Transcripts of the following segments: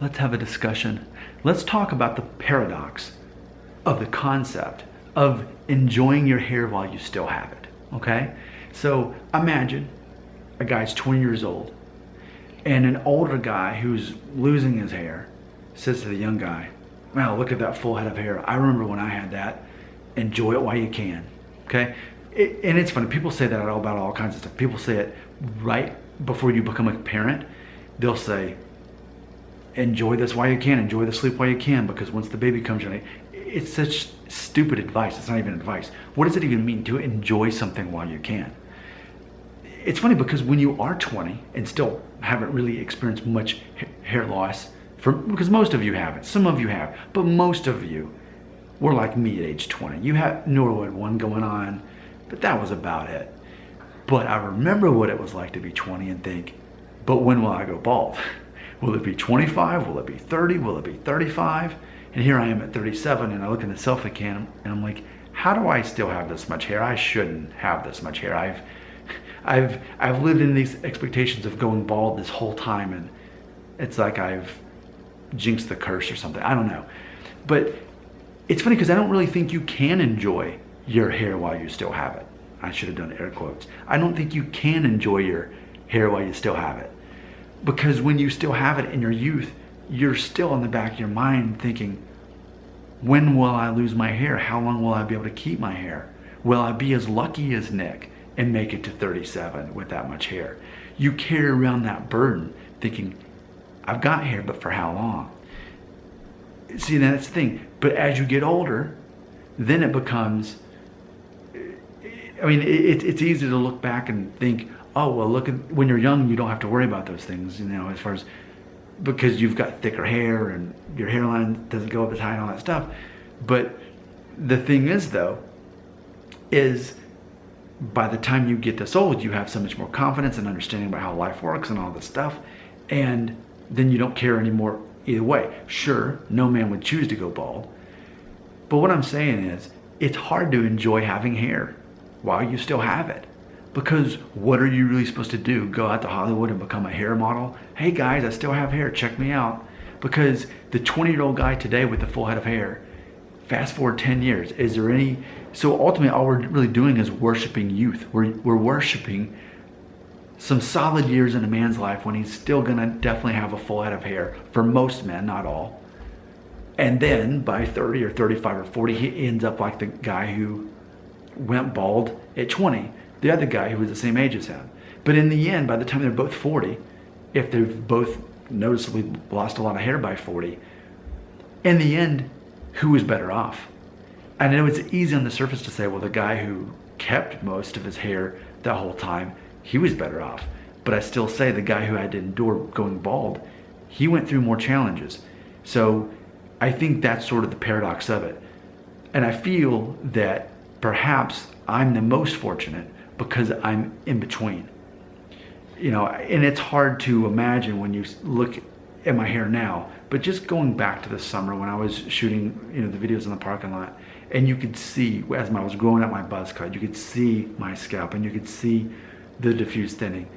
let's have a discussion. Let's talk about the paradox of the concept of enjoying your hair while you still have it, okay? So imagine a guy's 20 years old and an older guy who's losing his hair says to the young guy, wow, look at that full head of hair. I remember when I had that. Enjoy it while you can, okay? And it's funny, people say that about all kinds of stuff. People say it right before you become a parent. They'll say, enjoy this while you can, enjoy the sleep while you can, because once the baby comes in, it's such stupid advice. It's not even advice. What does it even mean to enjoy something while you can? It's funny because when you are 20 and still haven't really experienced much hair loss, because most of you haven't, some of you have, but most of you were like me at age 20. You had Norwood one going on, but that was about it. But I remember what it was like to be 20 and think, but when will I go bald? Will it be 25? Will it be 30? Will it be 35? And here I am at 37 and I look in the selfie cam and I'm like, how do I still have this much hair? I shouldn't have this much hair. I've lived in these expectations of going bald this whole time, and it's like I've jinxed the curse or something. I don't know. But it's funny because I don't really think you can enjoy your hair while you still have it. I should have done air quotes. I don't think you can enjoy your hair while you still have it. Because when you still have it in your youth, you're still in the back of your mind thinking, when will I lose my hair? How long will I be able to keep my hair? Will I be as lucky as Nick and make it to 37 with that much hair? You carry around that burden thinking, I've got hair, but for how long? See, that's the thing. But as you get older, then it becomes, I mean, it's easy to look back and think, oh, well, look at, when you're young, you don't have to worry about those things, you know, as far as, because you've got thicker hair and your hairline doesn't go up as high and all that stuff. But the thing is, though, is by the time you get this old, you have so much more confidence and understanding about how life works and all this stuff. And then you don't care anymore either way. Sure, no man would choose to go bald. But what I'm saying is, it's hard to enjoy having hair while you still have it. Because what are you really supposed to do? Go out to Hollywood and become a hair model? Hey guys, I still have hair, check me out. Because the 20-year-old guy today with a full head of hair, fast forward 10 years, is there any, so ultimately all we're really doing is worshiping youth. We're worshiping some solid years in a man's life when he's still gonna definitely have a full head of hair, for most men, not all. And then by 30 or 35 or 40, he ends up like the guy who went bald at 20. The other guy who was the same age as him. But in the end, by the time they're both 40, if they've both noticeably lost a lot of hair by 40, in the end, who is better off? I know it's easy on the surface to say, well, the guy who kept most of his hair that whole time, he was better off. But I still say the guy who had to endure going bald, he went through more challenges. So I think that's sort of the paradox of it. And I feel that perhaps I'm the most fortunate because I'm in between. You know, and it's hard to imagine when you look at my hair now, but just going back to the summer when I was shooting, you know, the videos in the parking lot, and you could see, as I was growing out my buzz cut, you could see my scalp and you could see the diffuse thinning.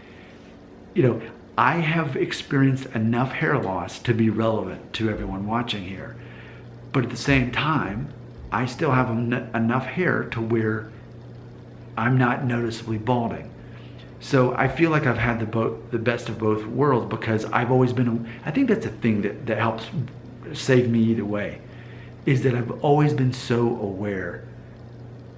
You know, I have experienced enough hair loss to be relevant to everyone watching here. But at the same time, I still have enough hair to where I'm not noticeably balding. So I feel like I've had the best of both worlds because I've always been, I think that's a thing that helps save me either way, is that I've always been so aware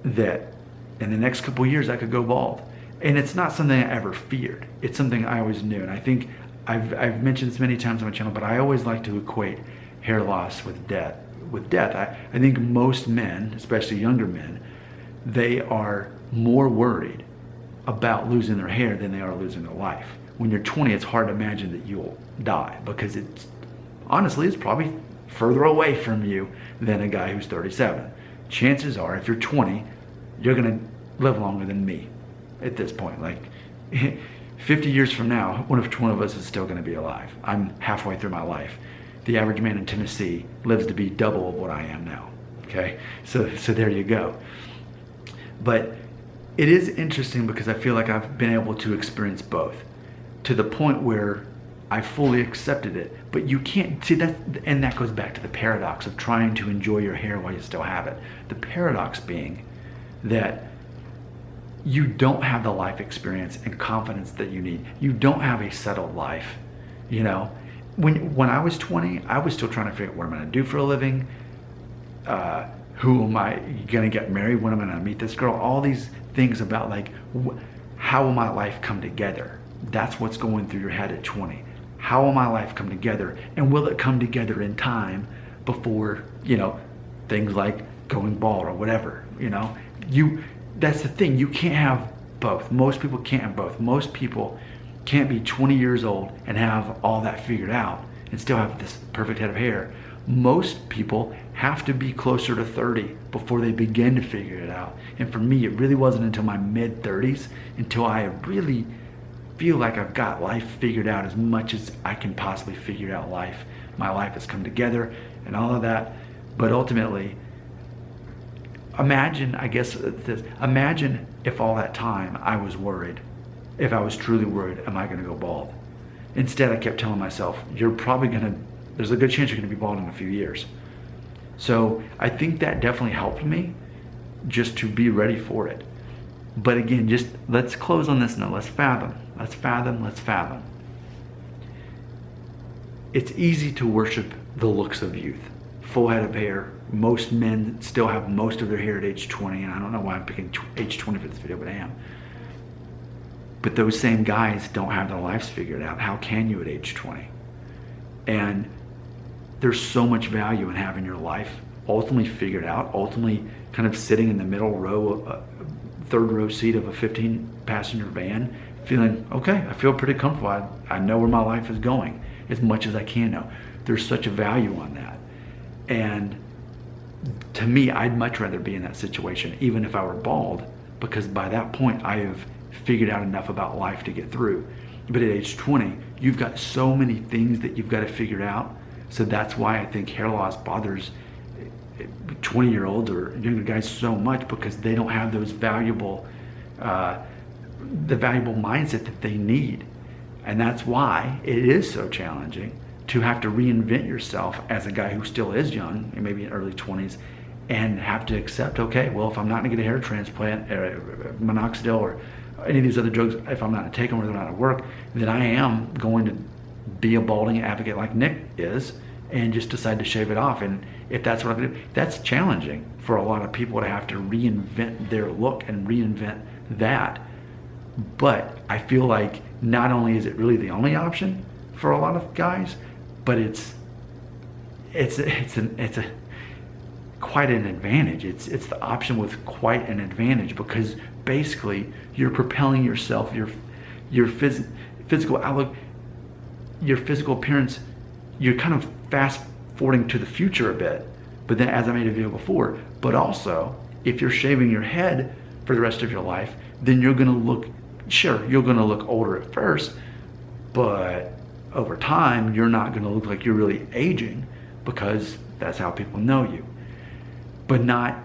that in the next couple of years I could go bald. And it's not something I ever feared. It's something I always knew. And I think I've mentioned this many times on my channel, but I always like to equate hair loss with death. I think most men, especially younger men, they are more worried about losing their hair than they are losing their life. When you're 20, it's hard to imagine that you'll die because it's, honestly, it's probably further away from you than a guy who's 37. Chances are, if you're 20, you're gonna live longer than me at this point. Like 50 years from now, one of us is still gonna be alive. I'm halfway through my life. The average man in Tennessee lives to be double of what I am now, okay? So there you go. But it is interesting because I feel like I've been able to experience both to the point where I fully accepted it. But you can't see that, and that goes back to the paradox of trying to enjoy your hair while you still have it. The paradox being that you don't have the life experience and confidence that you need. You don't have a settled life. You know, when I was 20, I was still trying to figure out what I'm going to do for a living. Who am I going to get married? When am I going to meet this girl? All these things about like, how will my life come together? That's what's going through your head at 20. How will my life come together? And will it come together in time before, you know, things like going bald or whatever, you know? That's the thing, you can't have both. Most people can't have both. Most people can't be 20 years old and have all that figured out and still have this perfect head of hair. Most people have to be closer to 30 before they begin to figure it out. And for me, it really wasn't until my mid 30s until I really feel like I've got life figured out as much as I can possibly figure out life. My life has come together and all of that. But ultimately, imagine if all that time I was worried, if I was truly worried, am I gonna go bald? Instead, I kept telling myself, there's a good chance you're gonna be bald in a few years. So I think that definitely helped me just to be ready for it. But again, just let's close on this note. Let's fathom. It's easy to worship the looks of youth. Full head of hair. Most men still have most of their hair at age 20, and I don't know why I'm picking age 20 for this video, but I am. But those same guys don't have their lives figured out. How can you at age 20? And there's so much value in having your life ultimately figured out, ultimately kind of sitting in the middle row, third row seat of a 15-passenger van, feeling, okay, I feel pretty comfortable. I know where my life is going as much as I can know. There's such a value on that. And to me, I'd much rather be in that situation, even if I were bald, because by that point, I have figured out enough about life to get through. But at age 20, you've got so many things that you've got to figure out. So that's why I think hair loss bothers 20-year-olds or younger guys so much, because they don't have those valuable, the valuable mindset that they need. And that's why it is so challenging to have to reinvent yourself as a guy who still is young, maybe in early 20s, and have to accept, okay, well, if I'm not gonna get a hair transplant, minoxidil or any of these other drugs, if I'm not gonna take them or they're not at work, then I am going to be a balding advocate like Nick is and just decide to shave it off. And if that's what I'm gonna do, that's challenging for a lot of people to have to reinvent their look and reinvent that. But I feel like not only is it really the only option for a lot of guys, but it's quite an advantage. It's the option with quite an advantage, because basically you're propelling yourself, your physical outlook, your physical appearance, you're kind of fast forwarding to the future a bit. But then, as I made a video before, but also if you're shaving your head for the rest of your life, then you're gonna look, sure, you're gonna look older at first, but over time, you're not gonna look like you're really aging, because that's how people know you. But not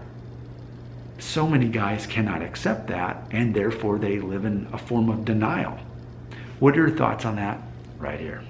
so many guys cannot accept that, and therefore they live in a form of denial. What are your thoughts on that? Right here.